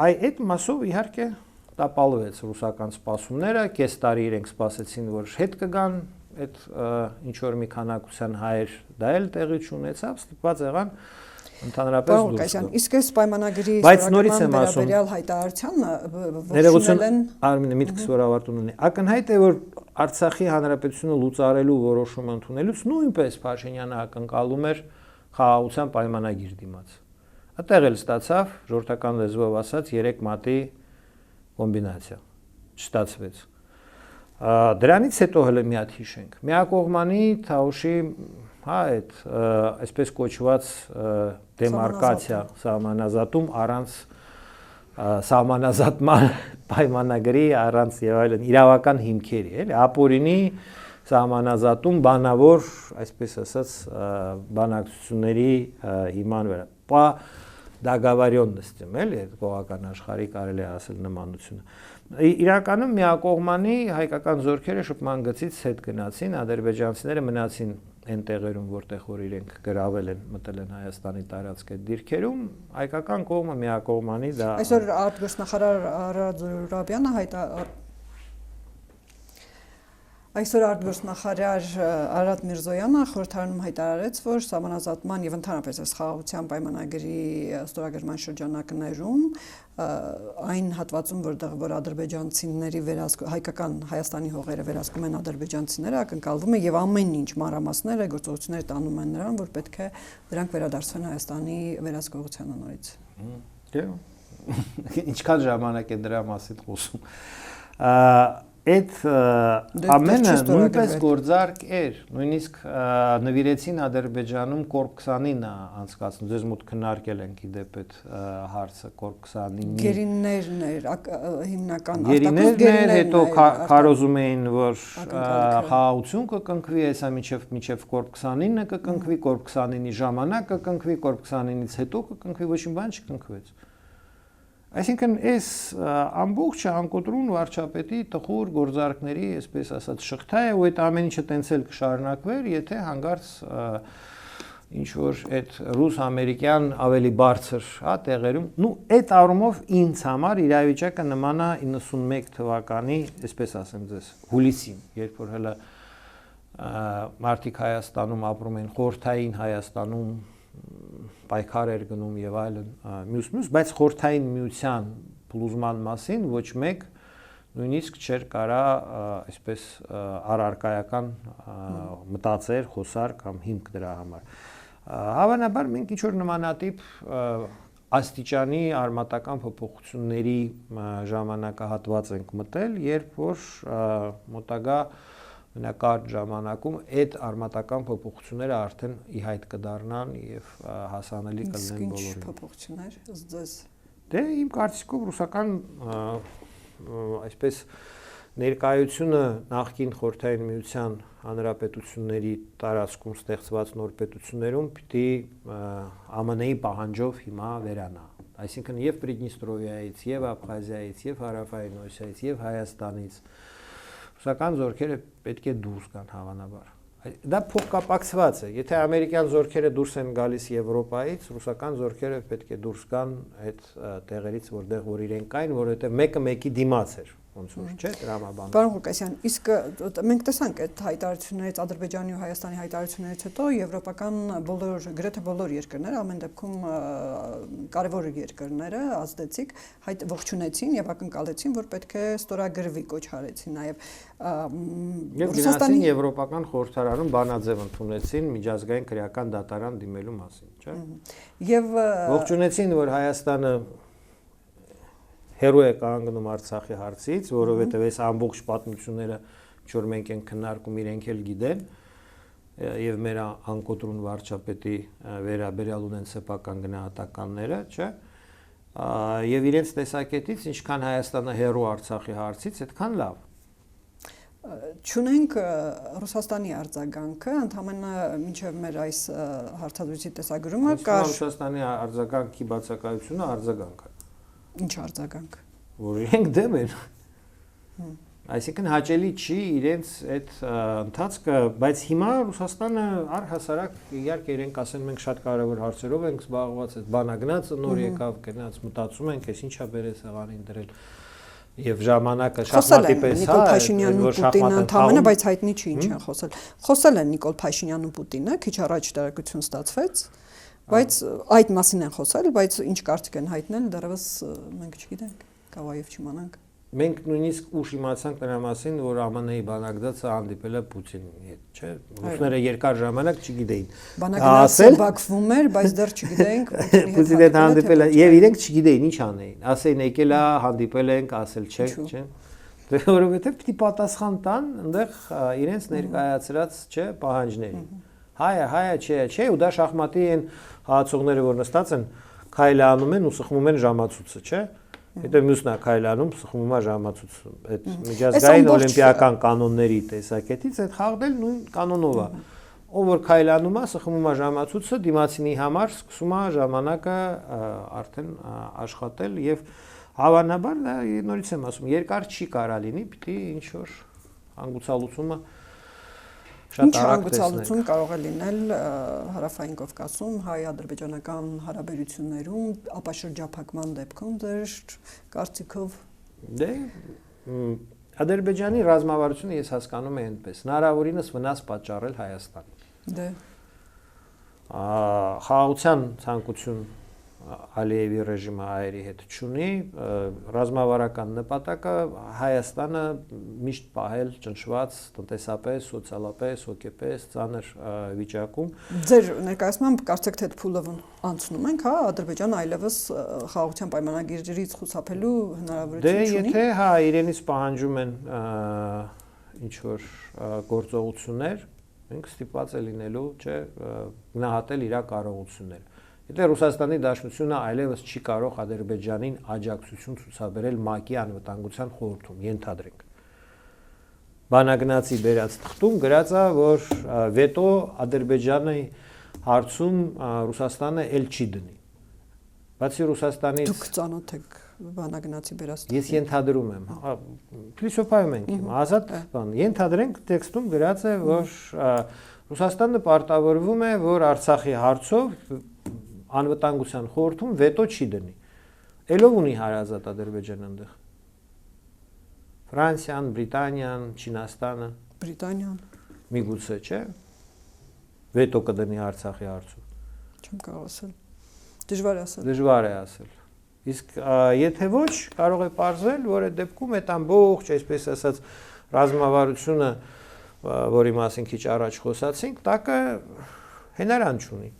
B: այդ մասով իհարկե տապալվեց ռուսական սպասումները, կես տարի իրենք սպասեցին, որ հետ կգան, այդ ինչ որ մի քանակության հայեր դա էլ տեղի չունեցավ, ստիպված եղան ընդհանրապես դուրս գան։
A: Իսկ այս պայմանագրի վերաբերյալ հայտարարությանը
B: ներողություն Արմինե միտքս որ ավարտուն ունի։ Ակնհայտ է, որ Արցախի Հանրապետությունը լուծարելու որոշումը ընդունելուց նույնպես Փաշինյանը ակնկալում էր խաղաղության պայմանագիր դիմաց։ Այդտեղ էլ ստացավ ժողովրդական լեզվով ասած 3 մատի կոմբինացիա չստացվեց։ Դրանից հետո հələ մի հատ հիշենք։ Միակողմանի Թաուշի այդ այսպես կոչված դեմարկացիա սահմանազատում առանց սահմանազատման պայմանագրի առանց եւ այլն իրավական հիմքերի, էլի ապօրինի սահմանազատում բանավոր, այսպես ասած, բանակցությունների հիման վրա։ Դագավարյոննստիմ, էլի, կողական աշխարհի կարելի է ասել նմանությունը։ Իրականում միակողմանի հայկական զորքերը շփման գծից հետ գնացին, ադրբեջանցիները մնացին այն տեղերում, որտեղ որ իրենք գրավել են, մտել են Հայաստանի տարածք այդ դիրքերում, հայկական կողմը միակողմանի դա։
A: Այսօր արտգործնախարար Արադ Զուրաբյանը Այսօր արտգործնախարար Արադ Միրզոյանը խորհրդարանում հայտարարեց, որ սահմանազատման եւ ընդհանրապես այս խաղաղության պայմանագրի ստորագրման շրջանակներում այն հատվածում, որտեղ ադրբեջանցիների հայկական Հայաստանի հողերը վերահսկում են ադրբեջանցիները, ակնկալվում է եւ ամեն ինչ մանրամասները գործողություններ տանում են նրան, որ պետք է դրանք վերադարձվեն Հայաստանի վերահսկողությանը նորից։
B: Ինչքան ժամանակ է դրա մասին խոսում։ Այդ ամենը նույնպես գործարք էր, նույնիսկ նվիրեցին Ադրբեջանում Կորբ 29-ը անցկացնում, ձեզ մոտ քննարկել ենք իդեպ այդ հարցը Կորբ 29-ի։
A: Գերիներն էր հիմնական
B: Գերիներն հետո քարոզում էին, որ խաղաղություն կկնքվի, հեսա մինչև Կորբ 29-ը կկնքվի, Կորբ 29-ի ժամանակ կկնքվի, Կորբ 29-ից հետո կկնքվի, ոչ մի բան չկնքվեց։ Այսինքն այս ամբողջը անկոտրուն վարչապետի տխուր գործարքների, այսպես ասած, շղթա է, ու այդ ամեն ինչը տենց էլ կշարունակվեր, եթե հանգարց ինչ որ այդ ռուս-ամերիկյան ավելի բարձր, հա, տեղերում, այդ առումով ինձ համար իրավիճակը նման է 91 թվականի, այսպես ասեմ ձեզ, հուլիսին, երբ որ հələ մարդիկ Հայաստանում ապրում են, խորհրդային Հայաստանում պայքար էր գնում եւ այլն, մյուս, բայց խորհրդային միության փլուզման մասին ոչ մեկ նույնիսկ չէր կարա այսպես առարկայական մտածեր, խոսար կամ հիմք դրա համար։ Հավանաբար մենք ինչ որ նմանատիպ աստիճանի արմատական փոփոխությունների ժամանակահատված ենք մտել, երբ որ մոտակա մնակարճ ժամանակում այդ արմատական փոփոխությունները արդեն ի հայտ կդառնան եւ հասանելի կլինեն բոլորին։
A: Ինչ փոփոխություններ ըստ
B: Դե իմ կարծիքով ռուսական այսպես ներկայությունը նախկին խորհրդային միության հանրապետությունների տարածքում ստեղծված նոր պետություններում պիտի ԱՄՆ-ի պահանջով հիմա վերանա։ Այսինքն եւ Պրիդնիստրովիայից, եւ Աբխազիայից, եւ Հարավային Օսիայից, եւ Հայաստանից ռուսական զորքերը պետք է դուրս գան հավանաբար։ Դա փոխկապակցված է։ Եթե ամերիկյան զորքերը դուրս են գալիս Եվրոպայից, ռուսական զորքերը պետք է դուրս գան այդ տեղերից, որ իրենք կային, որովհետև մեկը մեկի դիմաց էր, ոնց որ չէ, դրամաբան։
A: Պարոն Ղուկասյան, իսկ մենք տեսանք այդ հայտարարություններից, Ադրբեջանի ու Հայաստանի հայտարարություններից հետո եվրոպական գրեթե բոլոր երկրները, ամեն դեպքում կարևոր երկրները ազդեցիկ ողջունեցին եւ ակնկալեցին, որ պետք է ստորագրվի, կոչ արեցին նաեւ
B: Ռուսաստանի եվրոպական խորհրդարանում բանաձև ընդունեցին միջազգային քրեական դատարան դիմելու մասին, չէ՞։
A: Եվ
B: ողջունեցին, որ Հայաստանը հերո է կանգնում Արցախի հարցից, որովհետև այս ամբողջ պատմությունները, որ մենք ենք քննարկում, իրենք էլ գիտեն, եւ մեր անկոտրուն վարչապետի վերաբերյալ ունեն սեփական գնահատականները, չէ՞։ Եվ իրենց տեսակետից ինչքան Հայաստանը հերո Արցախի հարցից, այդքան լավ։
A: Չունենք Ռուսաստանի արձագանքը, ընդհանրապես մինչև մեր այս հարցազրույցի տեսագրումը կար
B: Ռուսաստանի արձագանքի բացակայությունը արձագանք է։
A: Ինչ արձագանք։
B: Որ իրենք դեմ են։ Այսինքն հաճելի չի իրենց այդ ընթացքը, բայց հիմա Ռուսաստանը առհասարակ իհարկե իրենք ասեն մենք շատ կարևոր հարցերով ենք զբաղված, այդ բանագնացը նոր եկավ, գնաց մտածում ենք, այս ինչա բերել սեղանին դրել։ Եվ ժամանակը շախմատի պես
A: Նիկոլ Փաշինյանն ու Պուտինը ընդհանրապես, բայց հայտնի չի ինչ են խոսել։ Խոսել են Նիկոլ Փաշինյանն ու Պուտինը, քիչ առաջ տեղեկություն ստացվեց, բայց այդ մասին են խոսել, բայց ինչ կարծիք են հայտնել, դեռևս մենք չգիտենք, կավայև չիմանանք։
B: Մենք նույնիսկ ուշ իմացանք նրա մասին, որ ԱՄՆ-ի բանակցածը հանդիպել է Պուտինի հետ, չէ՞։ Ռուսները երկար ժամանակ չգիտեին։
A: Բանակցածը Բաքվում էր, բայց դեռ չգիտենք
B: Պուտինի հետ հանդիպել է, եւ իրենք չգիտեին ինչ անեին։ Ասեին եկել է, հանդիպել ենք, ասել չէ, չէ։ Դե որովհետեւ պիտի պատասխան տան այնտեղ իրենց ներկայացրած, չէ, պահանջներին։ Հայը, չէ, ու դա շախմատի են հացողները, որ նստած են, քայլանում են ու սխմում են ժամացույցը, չէ։ Հետո մյուսն է քայլանում, սխմում է ժամացույցը։ Այդ միջազգային օլիմպիական կանոնների տեսակետից այդ խաղդել նույն կանոնով է։ Ով որ քայլանում է, սխմում է ժամացույցը, դիմացինի համար սկսում է ժամանակը արդեն աշխատել եւ հավանաբար դա նորից եմ ասում, երկար չի կարա լինի, պիտի ինչ որ հանգուցալուծումը
A: Ինչ հանգուցալուծում կարող է լինել Հարավային Կովկասում, հայ-ադրբեջանական հարաբերություններում, ապա շրջափակման դեպքում դեր կարծիքով։
B: Դե Ադրբեջանի ռազմավարությունը ես հասկանում եմ այնպես, հնարավորինս վնաս պատճառել Հայաստանին։
A: Դե
B: խաղաղության ցանկություն Ալիևի ռեժիմը հայերի հետ չունի, ռազմավարական նպատակը Հայաստանը միշտ պահել ճնշված տնտեսապես, սոցիալապես, հոգեպես, ծանր վիճակում։
A: Ձեր ներկայացմամբ կարծեք թե այդ փուլը անցնում ենք, հա, Ադրբեջանը այլևս խաղաղության պայմանագիրներից խուսափելու հնարավորություն չունի։
B: Դե եթե հա իրենից պահանջում են ինչ որ գործողություններ, մենք ստիպված է լինելու, չէ, գնահատել իր կարողությունները։ Եթե Ռուսաստանի Դաշնությունը այլևս չի կարող Ադրբեջանին աջակցություն ցուցաբերել ՄԱԿ-ի անվտանգության խորհրդում, ենթադրենք։ Բանագնացի բերած թղթում գրած է, որ վետո Ադրբեջանի հարցում Ռուսաստանը ել չի դնի։ Բացի Ռուսաստանից
A: Դուք ծանոթ եք բանագնացի բերած։
B: Ես ենթադրում եմ, փիլիսոփայում ենք հիմա, ազատ բան, ենթադրենք տեքստում գրած է, որ Ռուսաստանը պարտավորվում է, որ Արցախի հարցով անվտանգության խորհրդում վետո չի դնի։ Էլով ունի հարազատ Ադրբեջանը այնտեղ։ Ֆրանսիան, Բրիտանիան, Չինաստանը,
A: Բրիտանիան։
B: Միգուցե, չէ՞։ Վետո կդնի Արցախի հարցում։
A: Չեմ կարող ասել։ Դժվար է ասել։
B: Դժվար է ասել։ Իսկ եթե ոչ, կարող է պարզվել, որ այդ դեպքում այդ ամբողջ, այսպես ասած, ռազմավարությունը, որի մասին քիչ առաջ խոսացինք, տակը հենարան չունի։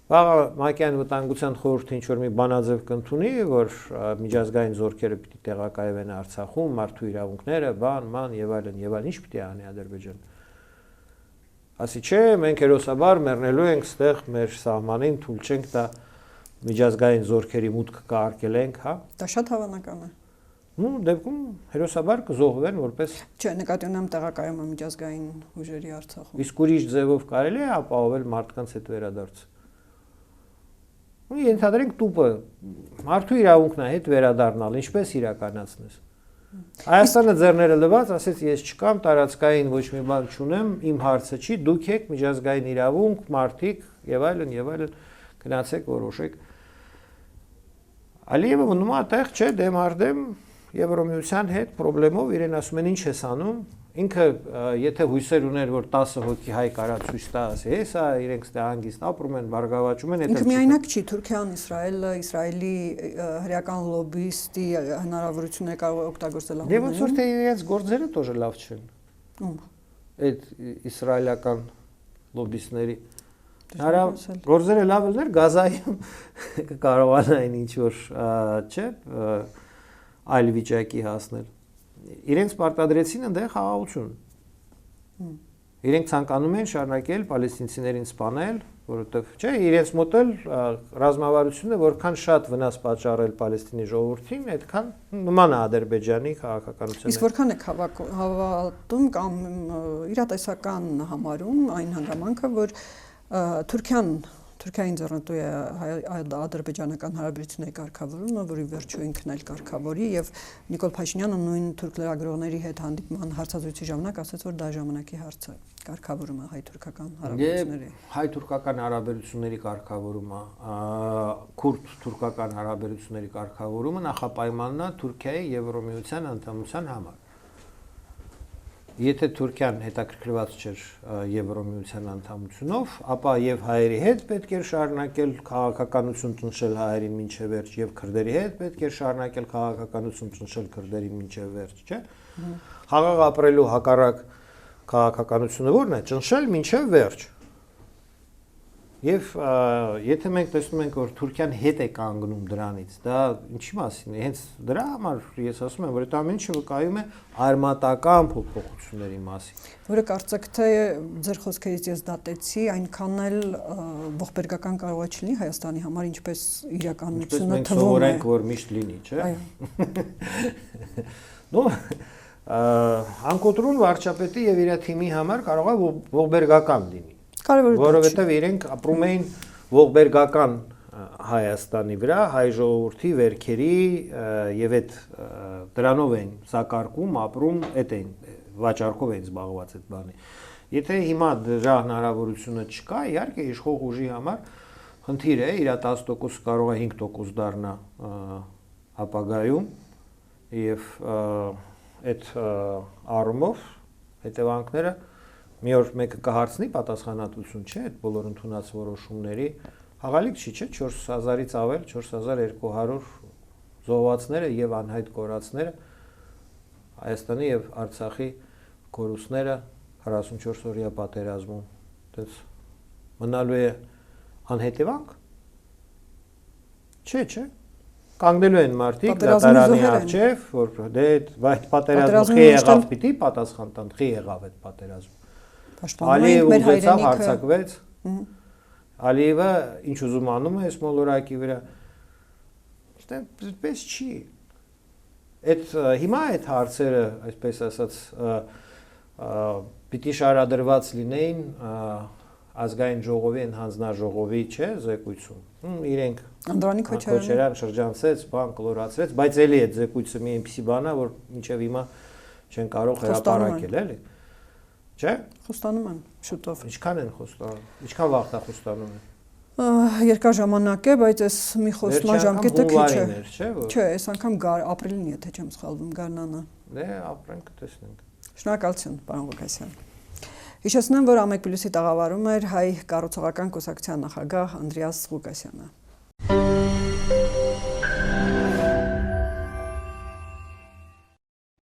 B: Վաղը ՄԱԿ-ի անվտանգության խորհուրդը ինչ-որ մի բանաձև կընդունի, որ միջազգային զորքերը պիտի տեղակայվեն Արցախում, մարդու իրավունքները, ման եւ այլն, ինչ պիտի անի Ադրբեջանը։ Ասի չէ, մենք հերոսաբար մեռնելու ենք ստեղ մեր սահմանին, թույլ չենք տա միջազգային զորքերի մուտքը կարգելենք, հա։
A: Դա շատ հավանական է։
B: Ու դեպքում հերոսաբար կզոհվեն որպես
A: Չէ, նկատի ունեմ տեղակայումը միջազգային ուժերի Արցախում։
B: Իսկ ուրիշ ձևով կարելի է ապահովել մարդկանց հետ վերադարձ։ Ու ենթադրենք տուպը մարդու իրավունքն է հետ վերադառնալ, ինչպես իրականացնես։ Հայաստանը ձեռները լված, ասեց ես չկամ, տարածքային ոչ մի բան չունեմ, իմ հարցը չի, դուք եք միջազգային իրավունք, մարդիկ եւ այլն, գնացեք որոշեք։ Ալիևը մնում է այդտեղ, չէ, դեմ արդեմ Եվրոմիության հետ խնդրելով իրեն ասում են ինչ ես անում, ինքը եթե հույսեր ուներ, որ 10 հոգի հայ կարա ցույց տա, ասի, հեսա իրենք ստե հանգիստ ապրում են, բարգավաճում են,
A: Ինքը միայնակ չի, Թուրքիան, Իսրայելը, Իսրայելի հրեական լոբիստի հնարավորությունները կարող է օգտագործել
B: ամենը։ Դե ոնց որ թե իրենց գործերը тоже լավ չեն։
A: Ում։
B: Այդ իսրայելական լոբիստների Արա գործերը լավ լիներ, Գազայում կարողանային ինչ որ, չէ, այլ վիճակի հասնել։ Իրենց պարտադրեցին այնտեղ խաղաղություն։ Իրենք ցանկանում են շարունակել պալեստինցիներին սպանել, որովհետև չէ, իրենց մոտ էլ ռազմավարությունը որքան շատ վնաս պատճառել Պալեստինի ժողովրդին, այդքան նման է Ադրբեջանի քաղաքականությանը։
A: Իսկ որքան եք հավատում կամ իրատեսական համարում այն հանգամանքը, որ Թուրքիային ձեռնտու է ադրբեջանական հարաբերությունների կարգավորումը, որի վերջո ինքն էլ կարգավորի եւ Նիկոլ Փաշինյանը նույն թուրք լրագրողների հետ հանդիպման հարցազրույցի ժամանակ ասաց, որ դա ժամանակի հարց է, կարգավորումը հայ-թուրքական հարաբերությունների։
B: Հայ-թուրքական հարաբերությունների կարգավորումը, քուրդ-թուրքական հարաբերությունների կարգավորումը նախապայմանն է Թուրքիայի Եվրոմիության անդամության համար։ Եթե Թուրքիան հետաքրքրված չէր Եվրոմիության անդամությունով, ապա եւ հայերի հետ պետք էր շարունակել քաղաքականություն ճնշել հայերին մինչև վերջ եւ քրդերի հետ պետք էր շարունակել քաղաքականություն ճնշել քրդերին մինչև վերջ, չէ՞։ Խաղաղ ապրելու հակառակ քաղաքականությունը ո՞րն է, ճնշել մինչև վերջ։ Եվ եթե մենք տեսնում ենք, որ Թուրքիան հետ է կանգնում դրանից, դա ինչի մասին է, հենց դրա համար ես ասում եմ, որ այդ ամեն ինչը վկայում է արմատական փոփոխությունների մասին։
A: Որը կարծեք թե ձեր խոսքերից ես դատեցի, այնքան էլ ողբերգական կարող է չլինի Հայաստանի համար, ինչպես իրականությունը թվում է։ Մենք
B: սովորենք, որ միշտ լինի, չէ՞։ Նո, անկոտրուն վարչապետի եւ իր թիմի համար կարող է ողբերգական լինի։ Որովհետև իրենք ապրում էին ողբերգական Հայաստանի վրա, հայ ժողովրդի վերքերի եւ այդ դրանով են սակարկում, ապրում, այդ են վաճառքով են զբաղված այդ բանի։ Եթե հիմա դրա հնարավորությունը չկա, իհարկե իշխող ուժի համար խնդիր է, իր 10% կարող է 5% դառնա ապագայում եւ այդ առումով հետևանքները մի օր մեկը կհարցնի պատասխանատվություն, չէ, այդ բոլոր ընդունած որոշումների հաղալիք չի, չէ, 4000-ից ավել, 4200 զոհվածները եւ անհայտ կորածները Հայաստանի եւ Արցախի կորուստները 44-օրյա պատերազմում, այդպես մնալու է անհետևանք։ Չէ, կանգնելու են մարդիկ դատարանի առջև, որ դե այդ պատերազմը խի եղավ, պիտի պատասխան տան, խի եղավ այդ պատերազմը։ Ալիևը ուզեցավ հարձակվեց, Ալիևը ինչ ուզում անում է այս մոլորակի վրա, այդպես չի, հիմա այդ հարցերը, այսպես ասած, պիտի շարադրված լինեին ազգային ժողովի հանձնաժողովի չէ զեկույցում իրենք
A: Անդրանիկ
B: Քոչարյան շրջանցեց, բան կլորացրեց, բայց էլի այդ զեկույցը մի այնպեսի բան է, որ մինչև հիմա չեն կարող հրապարակել, էլի։ Չէ՞։
A: Խոստանում են շուտով։
B: Ինչքան են խոստանում։ Ինչքան վաղ է խոստանում են։
A: Երկար ժամանակ է, բայց այս մի խոստման ժամկետը քիչ է։
B: Չէ՞, որ։
A: Չէ, այս անգամ ապրիլին, եթե չեմ սխալվում, գարնանը։
B: Դե ապրենք, տեսնենք։
A: Շնորհակալություն, պարոն Ղուկասյան։ Հիշեցնեմ, որ Ամեկ Պլյուսի տաղավարում էր հայ կառուցողական կուսակցության նախագահ Անդրեաս Ղուկասյանը։